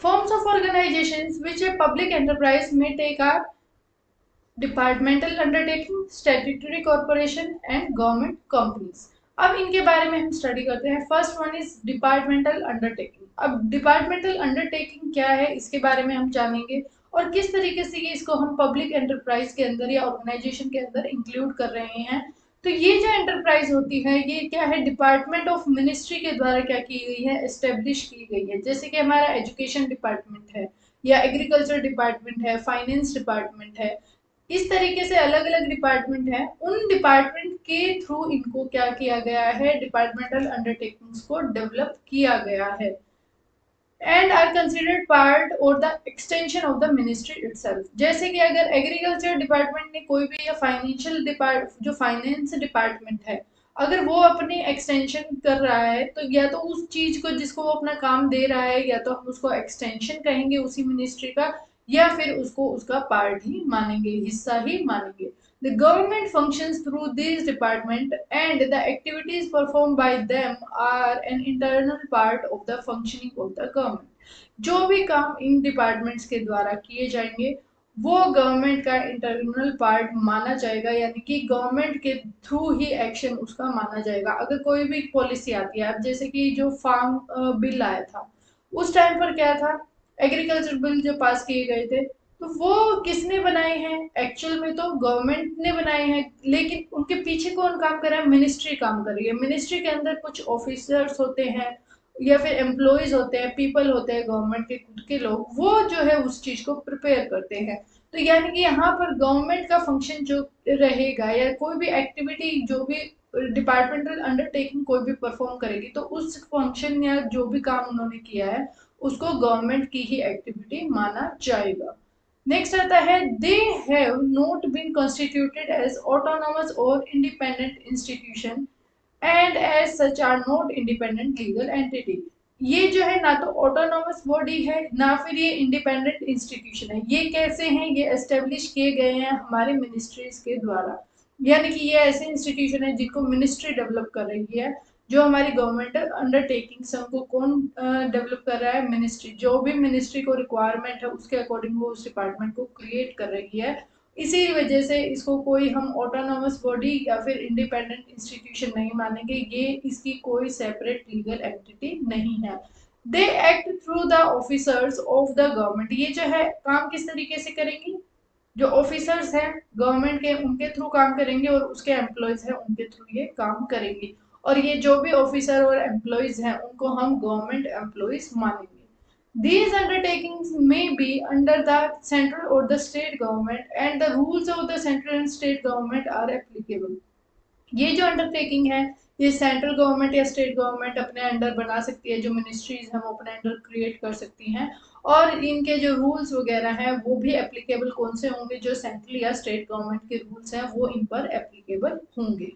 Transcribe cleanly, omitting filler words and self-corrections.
Forms of organizations which a public enterprise may take are departmental undertaking, statutory corporation and government companies. अब इनके बारे में हम study करते हैं। First one is departmental undertaking. अब डिपार्टमेंटल अंडरटेकिंग क्या है इसके बारे में हम जानेंगे और किस तरीके से ये इसको हम पब्लिक एंटरप्राइज के अंदर या ऑर्गेनाइजेशन के अंदर इंक्लूड कर रहे हैं। तो ये जो एंटरप्राइज होती है ये क्या है, डिपार्टमेंट ऑफ मिनिस्ट्री के द्वारा क्या की गई है, एस्टेब्लिश की गई है। जैसे कि हमारा एजुकेशन डिपार्टमेंट है या एग्रीकल्चर डिपार्टमेंट है, फाइनेंस डिपार्टमेंट है, इस तरीके से अलग अलग डिपार्टमेंट हैं। उन डिपार्टमेंट के थ्रू इनको क्या किया गया है, डिपार्टमेंटल अंडरटेकिंग्स को डेवलप किया गया है एंड आर कंसिडर्ड पार्ट और the extension of the ministry itself. जैसे कि अगर एग्रीकल्चर डिपार्टमेंट ने कोई भी या फाइनेंशियल डिपार्ट जो फाइनेंस डिपार्टमेंट है अगर वो अपनी एक्सटेंशन कर रहा है तो या तो उस चीज को जिसको वो अपना काम दे रहा है या तो हम उसको एक्सटेंशन कहेंगे उसी मिनिस्ट्री का या फिर उसको उसका पार्ट ही मानेंगे, हिस्सा ही मानेंगे। The government functions through these departments and the activities performed by them are an internal part of the functioning of the government. जो भी काम इन डिपार्टमेंट्स के द्वारा किए जाएंगे वो गवर्नमेंट का इंटरनल पार्ट माना जाएगा, यानी कि गवर्नमेंट के थ्रू ही एक्शन उसका माना जाएगा। अगर कोई भी पॉलिसी आती है, अब जैसे कि जो फार्म बिल आया था उस टाइम पर क्या था, एग्रीकल्चर बिल जो पास किए गए थे तो वो किसने बनाए हैं, एक्चुअल में तो गवर्नमेंट ने बनाए हैं, लेकिन उनके पीछे कौन काम कर रहा है, मिनिस्ट्री काम कर रही है। मिनिस्ट्री के अंदर कुछ ऑफिसर्स होते हैं या फिर एम्प्लॉयज होते हैं, पीपल होते हैं गवर्नमेंट के खुद के लोग, वो जो है उस चीज को प्रिपेयर करते हैं। तो यानी कि यहाँ पर गवर्नमेंट का फंक्शन जो रहेगा या कोई भी एक्टिविटी जो भी डिपार्टमेंटल अंडरटेकिंग कोई भी परफॉर्म करेगी तो उस फंक्शन या जो भी काम उन्होंने किया है उसको गवर्नमेंट की ही एक्टिविटी माना जाएगा। नेक्स्ट आता है, they have not been constituted as autonomous और independent institution and as such are not independent legal entity. ये जो है ना तो ऑटोनॉमस बॉडी है ना फिर ये इंडिपेंडेंट इंस्टीट्यूशन है। ये कैसे हैं, ये एस्टेब्लिश किए गए हैं हमारे मिनिस्ट्रीज के द्वारा, यानी कि ये ऐसे इंस्टीट्यूशन है जिनको मिनिस्ट्री डेवलप कर रही है। जो हमारी गवर्नमेंट अंडरटेकिंग्स को कौन डेवलप कर रहा है, मिनिस्ट्री। जो भी मिनिस्ट्री को रिक्वायरमेंट है उसके अकॉर्डिंग वो उस डिपार्टमेंट को क्रिएट कर रही है। इसी वजह से इसको कोई हम ऑटोनॉमस बॉडी या फिर इंडिपेंडेंट इंस्टीट्यूशन नहीं मानेंगे, ये इसकी कोई सेपरेट लीगल एंटिटी नहीं है। They act through the officers of the government. ये जो है काम किस तरीके से करेंगी, जो ऑफिसर्स हैं गवर्नमेंट के उनके थ्रू काम करेंगे और उसके एम्प्लॉयज हैं उनके थ्रू ये काम करेंगे। और ये जो भी ऑफिसर और एम्प्लॉयज हैं उनको हम गवर्नमेंट एम्प्लॉयज मानेंगे। These undertakings may be under the central or the state government and the rules of the central and state government are applicable। ये जो अंडरटेकिंग है ये सेंट्रल गवर्नमेंट या स्टेट गवर्नमेंट अपने अंडर बना सकती है, जो मिनिस्ट्रीज हैं वो अपने अंडर क्रिएट कर सकती हैं और इनके जो रूल्स वगैरह हैं वो भी एप्लीकेबल कौन से होंगे, जो सेंट्रल या स्टेट गवर्नमेंट के रूल्स हैं वो इन पर एप्लीकेबल होंगे।